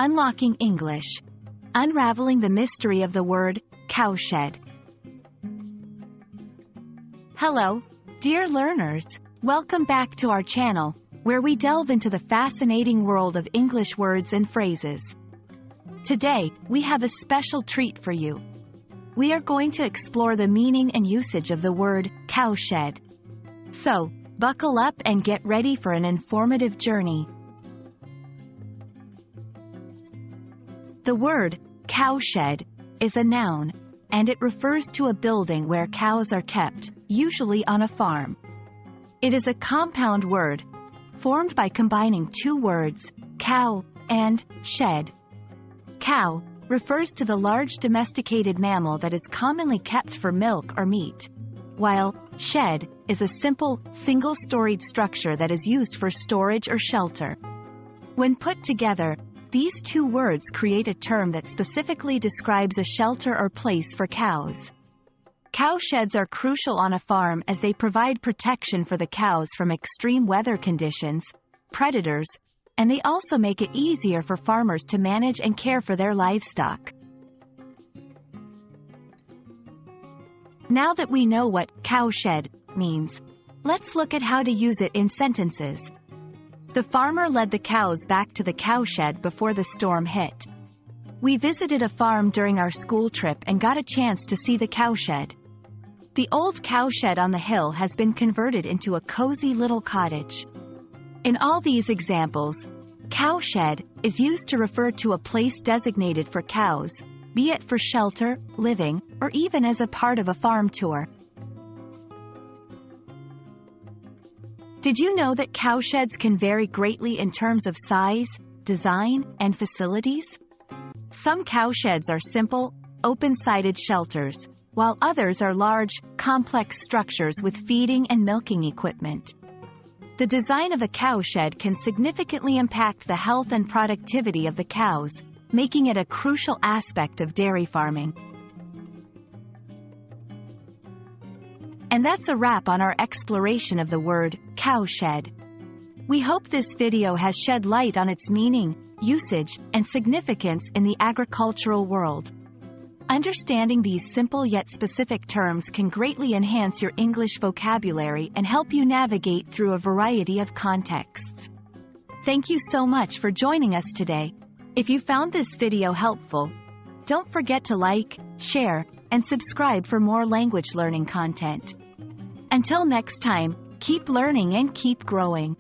Unlocking English. Unraveling the mystery of the word cowshed. Hello, dear learners. Welcome back to our channel, where we delve into the fascinating world of English words and phrases. Today, we have a special treat for you. We are going to explore the meaning and usage of the word cowshed. So, buckle up and get ready for an informative journey. The word cowshed is a noun, and it refers to a building where cows are kept, usually on a farm. It is a compound word, formed by combining two words, cow and shed. Cow refers to the large domesticated mammal that is commonly kept for milk or meat, while shed is a simple, single-storied structure that is used for storage or shelter. When put together, these two words create a term that specifically describes a shelter or place for cows. Cowsheds are crucial on a farm as they provide protection for the cows from extreme weather conditions, predators, and they also make it easier for farmers to manage and care for their livestock. Now that we know what cowshed means, let's look at how to use it in sentences. The farmer led the cows back to the cowshed before the storm hit. We visited a farm during our school trip and got a chance to see the cowshed. The old cowshed on the hill has been converted into a cozy little cottage. In all these examples, cowshed is used to refer to a place designated for cows, be it for shelter, living, or even as a part of a farm tour. Did you know that cowsheds can vary greatly in terms of size, design, and facilities? Some cowsheds are simple, open-sided shelters, while others are large, complex structures with feeding and milking equipment. The design of a cowshed can significantly impact the health and productivity of the cows, making it a crucial aspect of dairy farming. And that's a wrap on our exploration of the word cowshed. We hope this video has shed light on its meaning, usage, and significance in the agricultural world. Understanding these simple yet specific terms can greatly enhance your English vocabulary and help you navigate through a variety of contexts. Thank you so much for joining us today. If you found this video helpful, don't forget to like, share, and subscribe for more language learning content. Until next time, keep learning and keep growing.